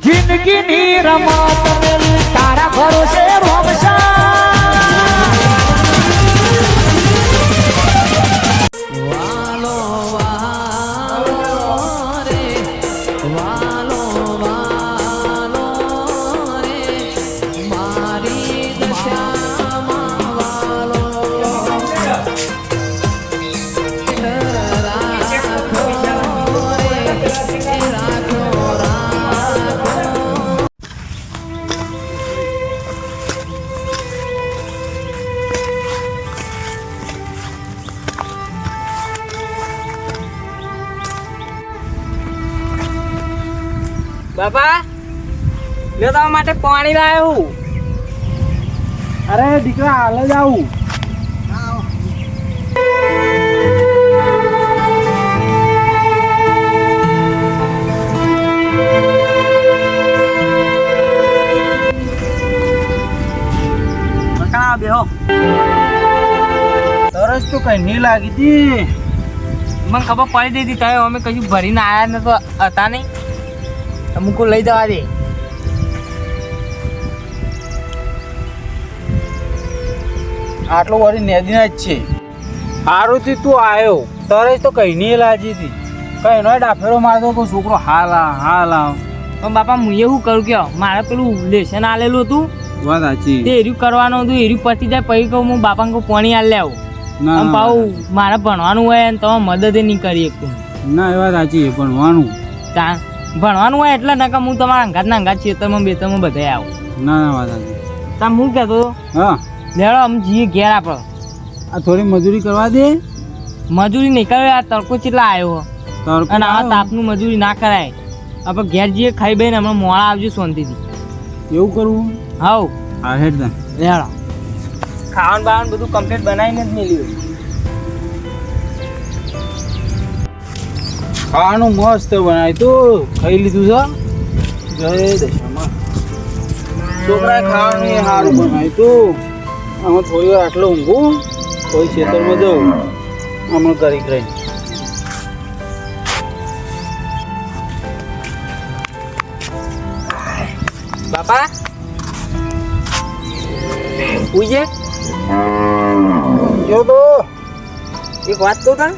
જિંદગીની રમત મેલી તારા ભરોસે રોમશા વાલો વાલો રે વાલો વાલો રે મારી દશામાં વાલો બાપા લ્યો તમારા માટે પાણી લાવ્યો હું. અરે દીકરા હાલ જ આવું. બકા બેહો. તરસ તો કઈ નહીં લાગી હતી. મને ખબર પડી દીધી તમે અમે કશું ભરીને આયા ને તો હતા નહીં અમુક લઈ જવા દે. આટલો વળી નેદીના જ છે. સારું થી તું આવ્યો. તરસ તો કઈ નહીં લાગી હતી. કઈ નો ડાફેરો મારતો તો છોકરો હાલ આવ. પણ બાપા હું એવું કરું કે મારે પેલું લેસન આલેલું હતું વાત સાચી. તે એર્યું કરવાનું હતું એર્યું પતી જાય પછી કહું હું બાપાને કહું પાણી આલ લે આવું. આમ પાછું મારે ભણવાનું હોય ને તમે મદદ નહીં કરી શકતું. ના એ વાત સાચી ભણવાનું. ભણવાનું હોય એટલે નકર હું તમારા અંગાતના અંગાત ખેતરમાં બેતરમાં બધાય આવું. ના વાત સાચી. તમે હું કહેતો હા લેડો આમ જઈએ ઘેર આપણે. આ થોડી મજૂરી કરવા દે. મજૂરી નહીં કરે આ તડકો ચેટલા આવ્યો અને આવા તાપનું મજૂરી ના કરાય. આપણે ઘેર જઈએ ખાઈ બેને હમણાં મોડા આવજો શાંતિથી. એવું કરવું. હાઉ હા હેડ દે. લેડો ખાવાનું બાવાનું બધું કમ્પ્લીટ બનાવીને જ મેલ્યું. ખાવાનું મસ્ત બનાવ્યું તું. ખાઈ લીધું છે. જય દશામાં. છોકરાએ ખાવાનું એ સારું બનાવ્યું તું. આમાં થોડી વાર આટલો ઊંઘું કોઈ ખેતરમાં જવું હમણાં કરી રહી. બાપા ઉઈએ જો તો એક વાત કહું તને.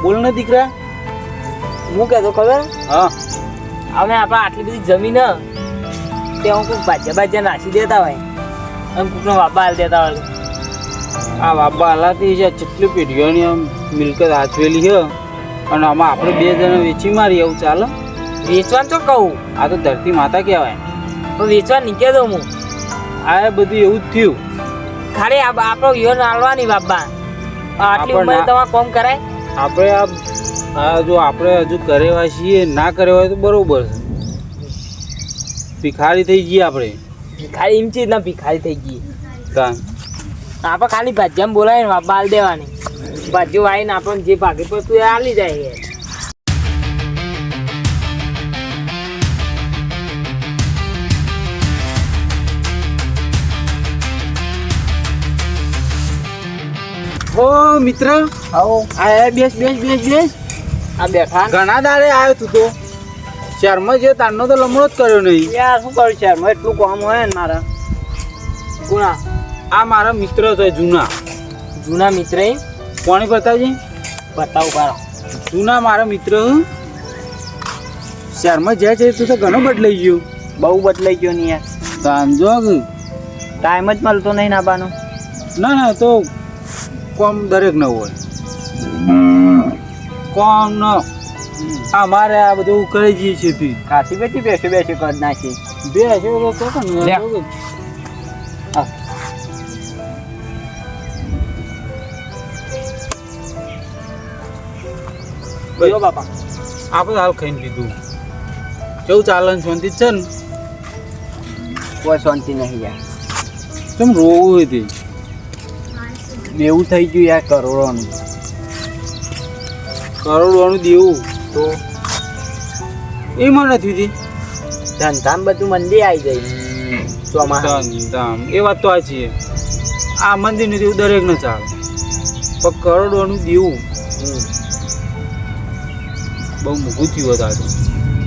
બોલ ને દીકરા. હું કહેતો ખબર હા અમે આપણે આટલી બધી જમીન તે હું કોઈ ભાજ્યા નાસી દેતા હોય અને કોકનો વાપા હાલ દેતા હોય. આ બાબા હલાતી છે. કેટલી પેઢીઓની આમ મિલકત આચવેલી છે અને આમાં આપણે બે જણા વેચી મારી એવું ચાલે. વેચવાનું તો કહું આ તો ધરતી માતા કહેવાય. તો વેચવા નીકળે દઉં હું. આ બધું એવું જ થયું. ખાલી આપણો યોન હાલવાની બાપા આટલી આપણને ઉંમરે તમારે કોમ કરાય. આપણે આ જો આપણે હજુ કરેવા છીએ ના કરેવા હોય તો બરોબર છે. ભિખારી થઈ ગઈ આપણે. ભિખારી એમ છે ના ભિખારી થઈ ગઈ. કાં આપણે ખાલી ભાજ્યામાં બોલાય ને વાપા હાલ દેવાની. ભાજ્યો આવીને આપણને જે ભાગે પડતું એ હાલી જાય. ઓ મિત્ર આવો. આ બેસ બેસ બેસ બેસ. આ બેઠા ઘણા દાડે આવ્યો તું તો. શહેરમાં જે તારનો તો લમણો જ કર્યો નહીં. યાર શું કરું શહેરમાં એટલું કામ હોય ને મારા. કોણા આ મારા મિત્ર છે જૂના. જૂના મિત્ર એ કોણે બતાવજે. બતાવું પાડો. જૂના મારા મિત્ર શહેરમાં જાય છે તું તો ઘણો બદલાઈ ગયો. બહુ બદલાઈ ગયો ને યાર. સમજો ટાઈમ જ મળતો નહીં નાબાનો. ના ના તો કોમ દરેક ન હોય. કોમ ન અમારે આ બધું કરી જઈએ છીએ. કાશી બેઠી બેસી બેસી કરી નાખી. બાપા આપણે હાલ ખાઈને લીધું. કેવું ચાલે શાંતિ છે ને. કોઈ શાંતિ નહીં યાર. કેમ રોવું હતી. એવું થઈ ગયું યાર કરોડોનું. કરોડોનું દેવું તો એમાં નથી હતી. ધંધામ બધું મંદી આવી જાય ચોમાસા. એ વાત તો સાચી છે. આ મંદિર નથી દરેક ને ચાલે પણ કરોડોનું દેવું બહુ મોંઘું થયું હતું.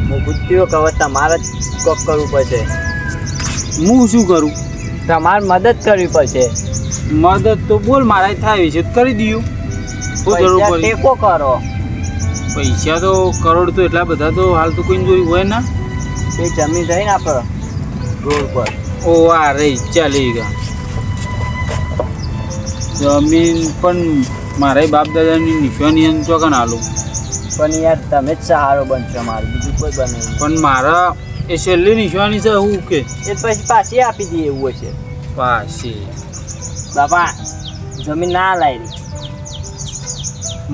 મોંઘું થયું કે હવે તમારે કોક કરવું પડશે. હું શું કરું? તમારે મદદ કરવી પડશે. મદદ તો બોલ મારા થાય છે તો કરી દઉં. શું જરૂર પૈસા પડી? ટેકો કરો. પૈસા તો કરોડ તો એટલા બધા તો હાલ તો કોઈને જોઈ હોય ના. એ જમીન રહી ને આપણે રોડ પર. ઓ આ રહી ચાલી ગયા. જમીન પણ મારા બાપ દાદાની નિશાની એમ ચોકન આલું. પણ યાર તમે જ સહારો બનશો મારું, બીજું કોઈ બને નહીં. પણ મારા એ છેલ્લી નિશાની છે હું કે એ પછી પાછી આપી દઈએ એવું હશે. પાછી બાપા જમીન ના લાવી.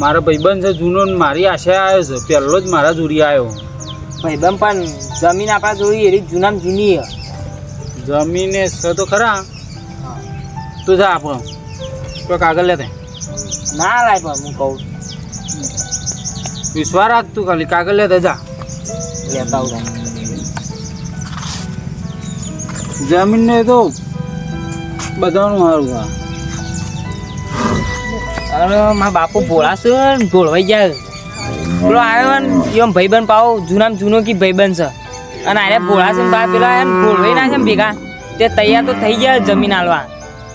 મારા ભાઈબંધ છે જૂનો ને મારી આશા આવ્યો છે પહેલો જ મારા જોડી આવ્યો. ભાઈબંધ પણ જમીન આપણા જોડી એરી જૂનામાં જૂની છે. જમીને છે તો ખરા. તો જા આપણો તો કાગળ લેતા ના લાય પણ હું કહું વિશ્વાસ રાખ તું ખાલી કાગળ લેતા જા. લેતા આવું. જમીનને તો બધાનું સારું થાય. અને મારા બાપુ ભોળા છે ને ભોળવાઈ જાય. પેલો આવ્યો ને એમ ભાઈબંધ પાવો જૂનામાં જૂનો કી ભાઈબંધ છે અને આને ભોળા છે ને બા પેલા આવ્યા ને ભોળવાઈ ના છે ને ભેગા તે તૈયાર તો થઈ ગયા જમીન આલવા.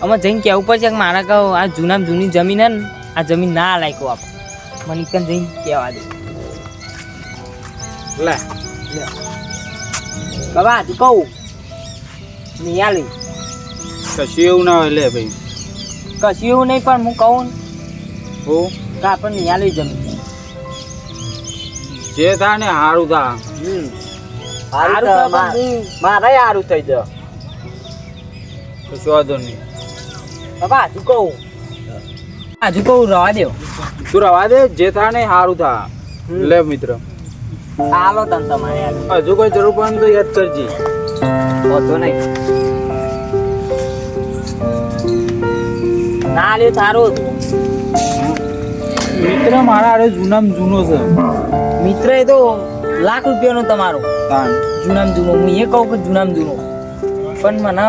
અમે જઈને કહેવું પડશે કે મારા કહો આ જૂનામાં જૂની જમીન હે ને આ જમીન ના લાયકો આપ મને કન જઈને કહેવા દે. લે બાબા હજી કહું નહીં આલી કશું એવું ના હોય લે ભાઈ. કશું એવું નહીં પણ હું કહું હો કે આપણે નહીં આલી જમીન. જે થાય ને સારું થા. સારું તો મારે સારું થઈ જાય. કશું વાંધો નહીં. બાબા હજી કહું હજુ કહું રવા દેવ. તું રવા દે જે થાય ને સારું થા. લે મિત્ર હાલો તને તમારે યાર હજુ કોઈ જરૂર પડે તો યાદ કરજે. હોતો નહીં. ના લે સારું હતું. મિત્ર મારા અરે જૂનામાં જૂનો છે. મિત્ર એ તો લાખ રૂપિયાનો તમારો તાન જૂનામાં જૂનો. હું એ કહું કે જૂનામાં જૂનો પણ મને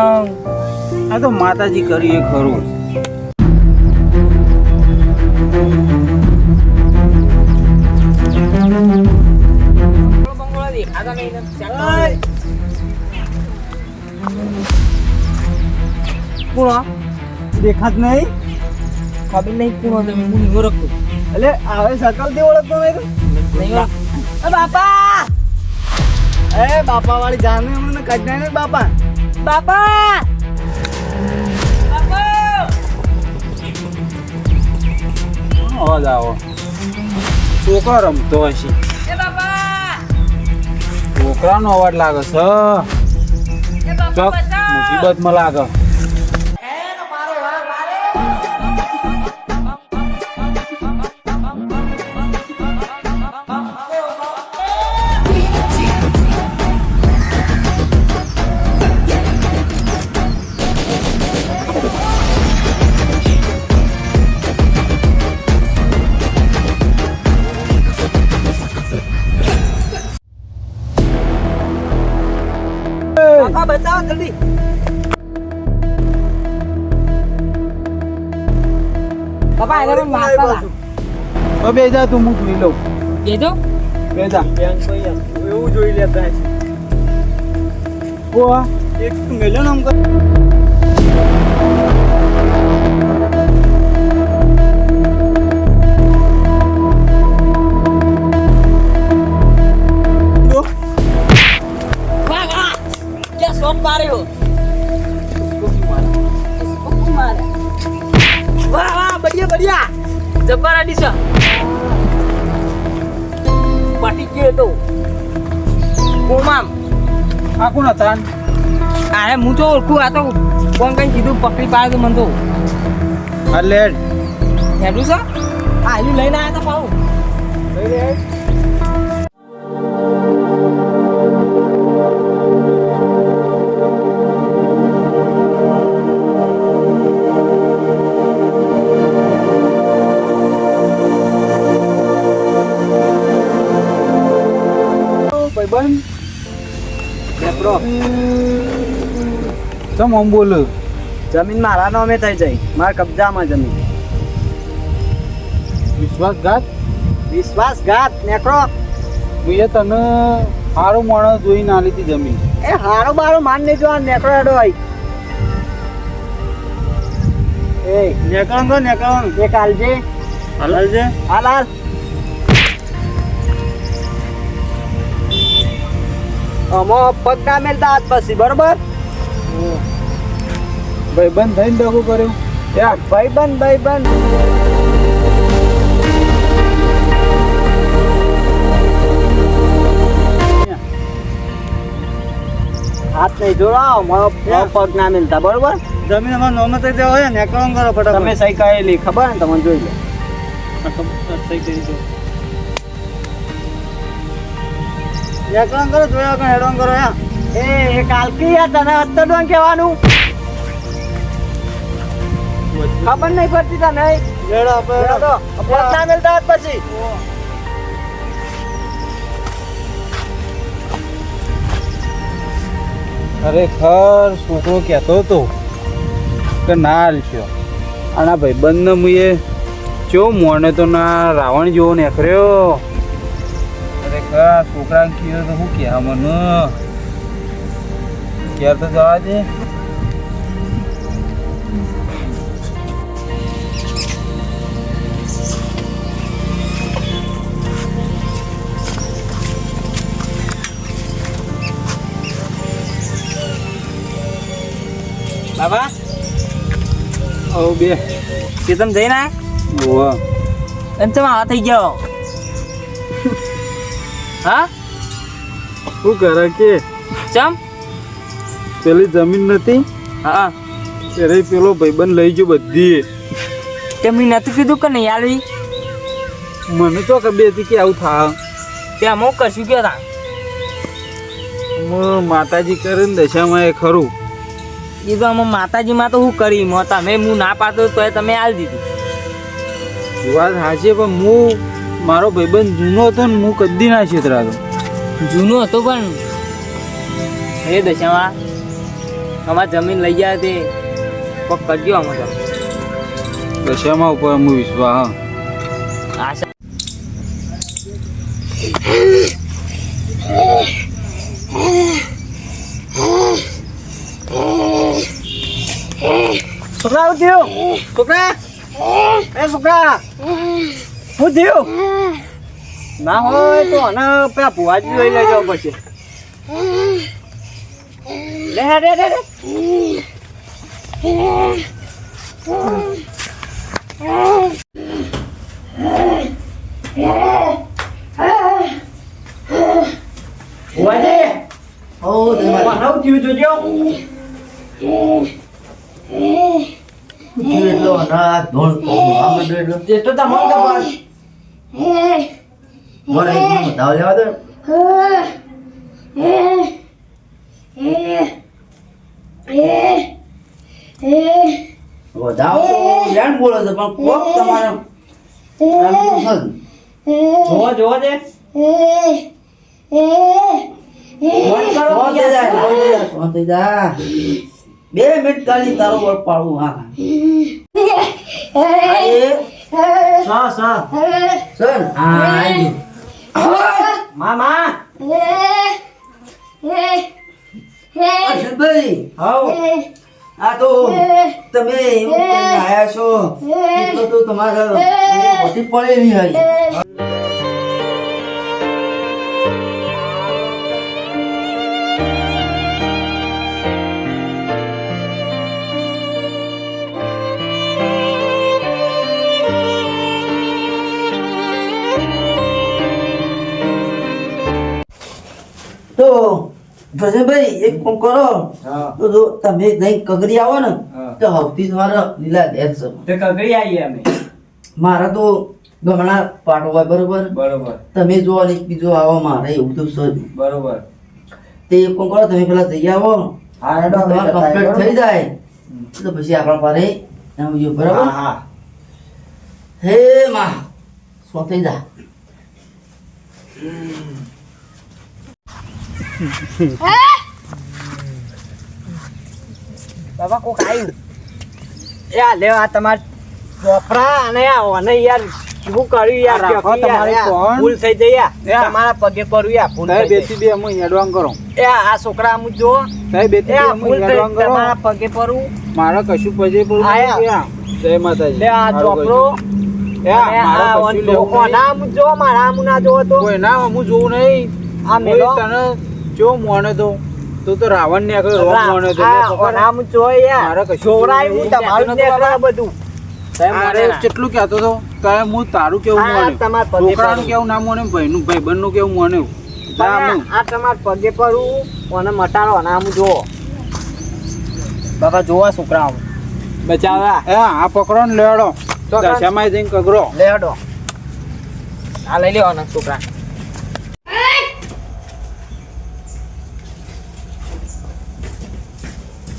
આ તો માતાજી કરી એ ખરું. દેખાત નહીં. ખબર નહીં કોણ તમે હું નહીં ઓળખતો. એટલે આવે સકલ થી ઓળખતો નહીં. નહીં ઓળખતો. બાપા એ બાપા વાળી જાને મને કાઢી ને બાપા. બાપા અવાજ આવો. છોકરો રમતો હશે. છોકરાનો અવાજ લાગે છે. ચોક મુસીબતમાં લાગે. બાપા બચાવો જલ્દી. બાપા એને પણ મારતા હતા. તો બે જા તું હું જોઈ લઉં. દેજો બે જા. એવું જોઈ લેતા ઓ એક મેલો નામ કર. ક્યાં શોટ માર્યો. વાહ વાહ બઢિયા બઢિયા. જબ્બર અડી છે. પાટી ગયો તો કોમામ આ કોણ હતા? આને હું તો ઓળખું. આ તો કોણ કઈ કીધું પકડી પાડે તો મને તો આ લેડ હેડું છે. આ હજુ લઈને આવ્યા હતા પાઉં. ભાઈબંધ ચમ આમ બોલ. જમીન મારા નામે થઈ જાય. મારા કબજામાં જમીન. વિશ્વાસઘાત. વિશ્વાસઘાત નેકરો. મેં તને સારું માણસ જોઈને આલી હતી જમીન. એ હારો બારો માન નહીં જો આ નેકળો હેડો ભાઈ એ નેકળો એક હાલજે હાલ છે હાલ હાલ અમો પગ ના મેલતા હાથ પછી બરોબર ભાઈબંધ થઈને ડખું કર્યું યાર ભાઈબંધ હાથ નહીં જોડાવો મારો પગ ના મેલતા બરોબર જમીન અમારે નોમે થઈ જાય હોય નેકળો કરો ફટાફટ તમે સહી કરેલી ખબર ને તમને જોઈ લો સહી કરી દો નેકળો કરો જોયા કે હેડો કરો યા એ કાલકી યાર તને અત્તડું કહેવાનું ખબર નહીં પડતી તને લેડો આપણે પગ ના મેલતા હાથ પછી ખરેખર છોકરો કહેતો હતો કે ના હાલશો આના ભાઈબંધને મુએ ચો મોને તો ના રાવણ જેવો નેકર્યો ખરેખર આ છોકરાને કીધું તો શું કહે મને ક્યારે તો જવા દે બાબા ઓ બે કેતન જઈને આયા ઓવા એમ તમે આવા થઈ ગયો હા શું કરે કે ચમ પેલી જમીન નથી હા ત્યારે પેલો ભાઈબંધ લઈ ગયો બધી તેમની નથી કીધું કે નહીં આવી મને તો ખબર હતી કે આવું થાય ત્યાં હું કરશું કે તા માતાજી કરે ને દશામાં એ ખરું એ તો અમે માતાજીમાં તો શું કરી તમે હું ના પાડતો તો તમે આલ દીધું વાત સાચી પણ હું મારો ભાઈબંધ જૂનો હતો ને હું કદી ના છેતરાતો જૂનું હતું પણ એ દશામાં અમારે જમીન લઈ ગયા તે કોક કરજો અમે તો દશામાં ઉપર હું વિશ્વાસ આશા છોકરા શું થયું છોકરા એ છોકરા શું થયું ના હોય તો અને પેલા ભુવાજી લઈ લેજો પછી લે રે રે રે ભુવાજી ઓ દેવા થયું જોજો એટલો ના ધોળ આમ એટલો જેટલો તમામ તો બસ મને એક દાવ લેવા દે ઓ દાવ તો લેણ બોલે છે પણ કોક તમારે જોવા દે થઈ જા 2 મિનિટ કાલી તારો વળ પાડું હા સર આઈ મામા અશોકભાઈ હાઉ આ તો તમે એવું કરીને આયા છો એટલો તો તમારે મોટી પડેલી હોય તો ભજનભાઈ એક કામ કરો તો જો તમે નહીં કગરી આવો ને તો હવથી તમારે લીલા ઘેર છે તે કગરી આવીએ અમે મારા તો ગમણા પાટો હોય બરોબર બરોબર તમે જો અને બીજો આવો મારે એવું તો છે જ. બરોબર તે એક કામ કરો તમે પેલા જઈ આવો હા હેડો તમારે કમ્પ્લીટ થઈ જાય તો પછી આપણા પારે એમ જો બરાબર હા હે માં સો થઈ જા બાબા કોક આવ્યું એ આ લે આ તમાર ચોપરા અને આ ઓને યાર શું કર્યું યાર આ રાખો જોકી યાર, તમારી યાર, કોણ? ભૂલ થઈ જઈ યાર યાર. તમારા પગે પડું યાર ભૂલ સાહેબ થઈ બેસી બે અમે હેડવાંગ કરો જઈ. એ આ છોકરા હું જો સાહેબ બેસી એ બે આ અમે ભૂલ થઈ હેડવાંગ કરો તમારા પગે પડું મારા કશું પજે પડવું આયા. નથી યા. જય માતાજી લે આ મારું ચોપડો કશું. યા, અને મારા આ કશું લેવું નહીં. ઓના હું જો મારા હું ના જોવો તો કોઈ ના હું જોઉં નહીં આ મેલો કોઈ તને જો મોને તો તું તો રાવણ ને આગળ રોમ મોને તો લે પકડ. ઓના હું જો યાર મારે કશું છોકરાએ હું નહીં. તમારું જ નીકળે બધું અરે કેટલું કહેતો તો કહે હું તારું કેવું આ મોને તમારા પગે છોકરાનું પડું. કેવું ના મોને ભાઈનું ભાઈબંધનું કેવું મોને જા પણ હું. આ તમારા પગે પડું અને મટાડો અને આમ જો બાબા જોવા છોકરા બચાવ્યા એ આ પકડો ને લેડો ચોકન. દશામાં જઈને કગરો લેડો આ લઈ લેવાના છોકરા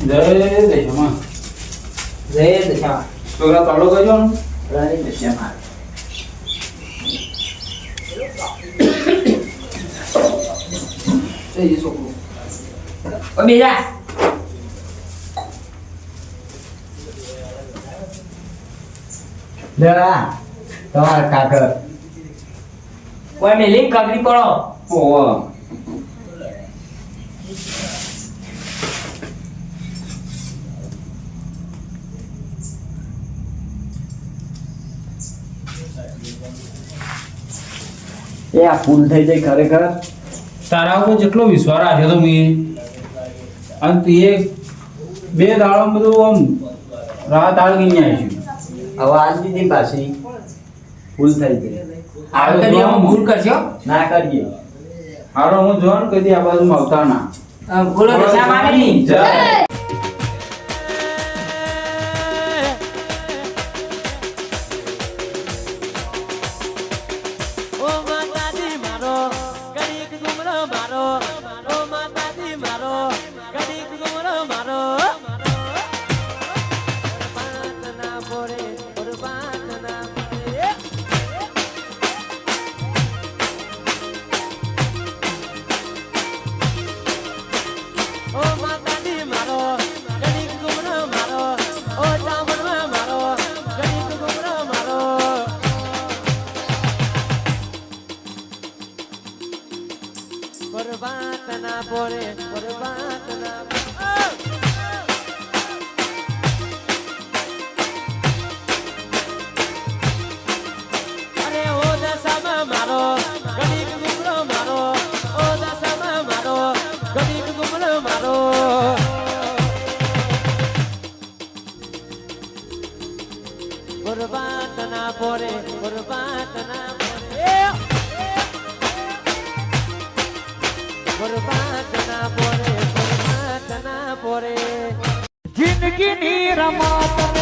જય દશામાં જય દશા છોકરા તાળો કરજો ને જય દશા જય છોકરો ઓ બેજા લેવા તમારા કાકર કોઈ મેલી કગરી પડો ઓહો એ આ ફૂલ થઈ જાય ખરેખર તારા ઉપર જેટલો વિશ્વાસ રાખ્યો તો મેં અને તું એ બે દાડો બધું આમ રાત આળ ગઈ આવીશું હવે આજ દીધી પાછી ફૂલ થઈ ગઈ આવે તો નિયમ ભૂલ કરશો ના કરીએ હારો હું જોન કદી આ બાજુમાં આવતા ના બોલો દશા માની જય ઓ માતાજી મારો ગરીબ ગુમરો મારો ઓ માતાજી મારો ગરીબ ગુમરો મારો ના પોરે ના પોરે ઓ માતાજી મારો ગરીબ ગુમરો મારો ઓ ચામડવા મારો ગરીબ ગુમરો મારો બરબાદ ના પોરે બરબાદ ના અરે ઓ દશામાં મારો ગરીબ ગુમરો મારો ઓ દશામાં મારો ગરીબ ગુમરો મારો બરબાદ ના પોરે બરબાદ ના પોરે બરબાદ ના પોરે બરબાદ ના પોરે જિંદગીની રમત